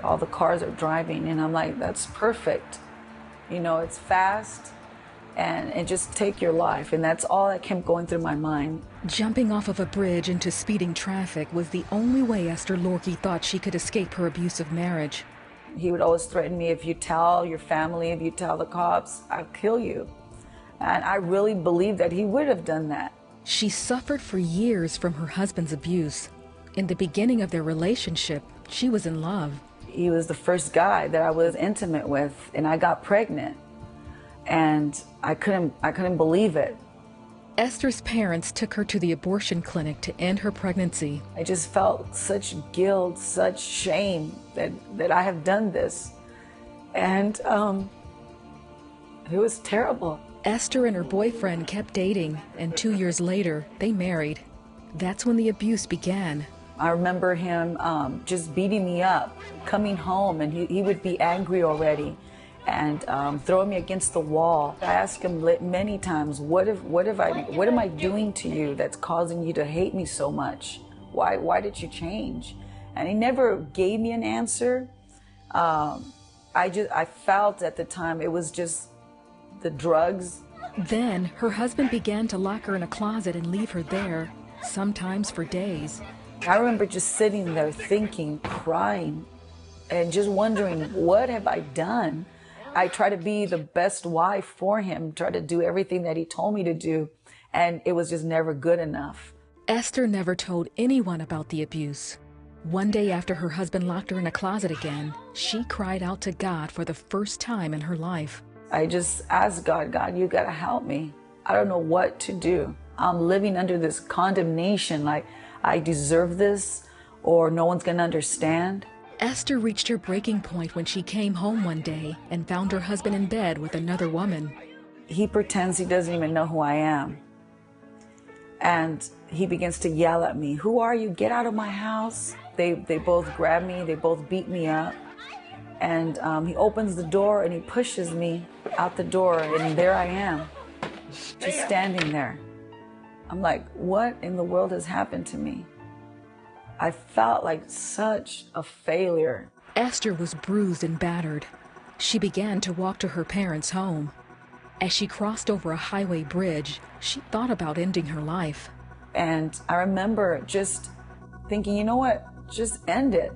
all the cars are driving, and I'm like, that's perfect. You know, it's fast, and just take your life. And that's all that kept going through my mind. Jumping off of a bridge into speeding traffic was the only way Esther Lohrke thought she could escape her abusive marriage. He would always threaten me, if you tell your family, if you tell the cops, I'll kill you. And I really believed that he would have done that. She suffered for years from her husband's abuse. In the beginning of their relationship, she was in love. He was the first guy that I was intimate with, and I got pregnant. And I couldn't believe it. Esther's parents took her to the abortion clinic to end her pregnancy. I just felt such guilt, such shame that I have done this. And it was terrible. Esther and her boyfriend kept dating, and 2 years later, they married. That's when the abuse began. I remember him just beating me up, coming home, and he would be angry already and throwing me against the wall. I asked him many times, what am I doing to you that's causing you to hate me so much? Why did you change? And he never gave me an answer. I felt at the time it was just the drugs. Then her husband began to lock her in a closet and leave her there, sometimes for days. I remember just sitting there thinking, crying, and just wondering, what have I done? I tried to be the best wife for him, tried to do everything that he told me to do, and it was just never good enough. Esther never told anyone about the abuse. One day after her husband locked her in a closet again, she cried out to God for the first time in her life. I just asked God, you gotta help me. I don't know what to do. I'm living under this condemnation, like I deserve this, or no one's gonna understand. Esther reached her breaking point when she came home one day and found her husband in bed with another woman. He pretends he doesn't even know who I am. And he begins to yell at me, who are you? Get out of my house. They both grab me, they both beat me up. And he opens the door and he pushes me out the door, and there I am, just standing there. I'm like, what in the world has happened to me? I felt like such a failure. Esther was bruised and battered. She began to walk to her parents' home. As she crossed over a highway bridge, she thought about ending her life. And I remember just thinking, you know what, just end it.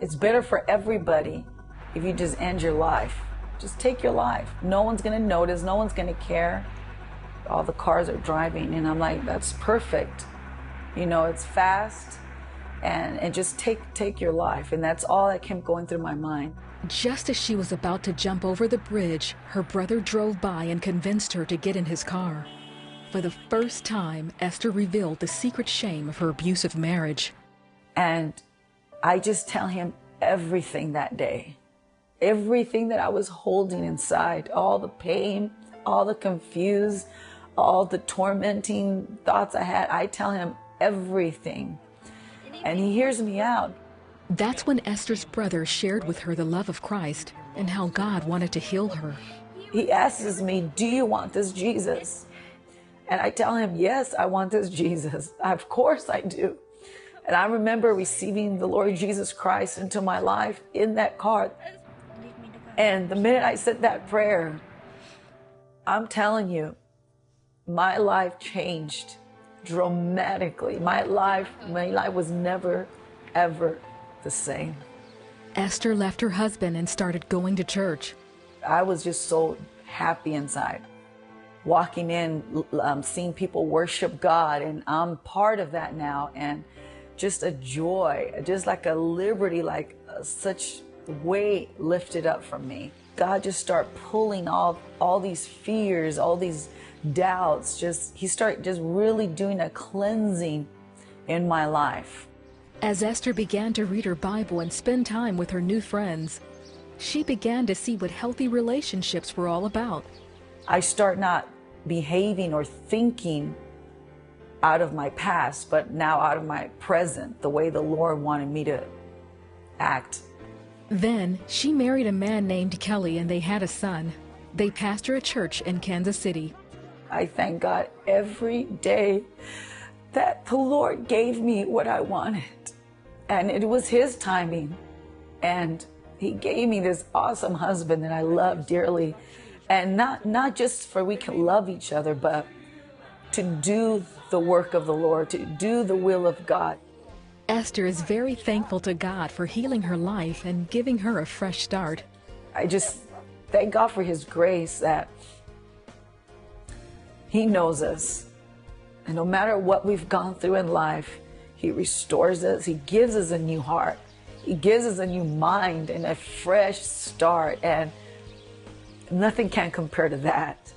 It's better for everybody if you just end your life. Just take your life. No one's gonna notice, no one's gonna care. All the cars are driving, and I'm like, that's perfect. You know, it's fast, and just take your life. And that's all that kept going through my mind. Just as she was about to jump over the bridge, her brother drove by and convinced her to get in his car. For the first time, Esther revealed the secret shame of her abusive marriage. And I just tell him everything that day. Everything that I was holding inside, all the pain, all the confused, all the tormenting thoughts I had, I tell him everything. And he hears me out. That's when Esther's brother shared with her the love of Christ and how God wanted to heal her. He asks me, do you want this Jesus? And I tell him, yes, I want this Jesus. Of course I do. And I remember receiving the Lord Jesus Christ into my life in that car. And the minute I said that prayer, I'm telling you, my life changed dramatically. My life was never, ever the same. Esther left her husband and started going to church. I was just so happy inside. Walking in, seeing people worship God, and I'm part of that now. And just a joy, just like a liberty, like such weight lifted up from me. God just started pulling all these fears, all these doubts. He started just really doing a cleansing in my life. As Esther began to read her Bible and spend time with her new friends, she began to see what healthy relationships were all about. I start not behaving or thinking out of my past, but now out of my present, the way the Lord wanted me to act. Then she married a man named Kelly, and they had a son. They pastor a church in Kansas City. I thank God every day that the Lord gave me what I wanted. And it was His timing. And he gave me this awesome husband that I love dearly. And not just for we can love each other, but to do the work of the Lord, to do the will of God. Esther is very thankful to God for healing her life and giving her a fresh start. I just thank God for his grace that he knows us. And no matter what we've gone through in life, he restores us. He gives us a new heart. He gives us a new mind and a fresh start. And nothing can compare to that.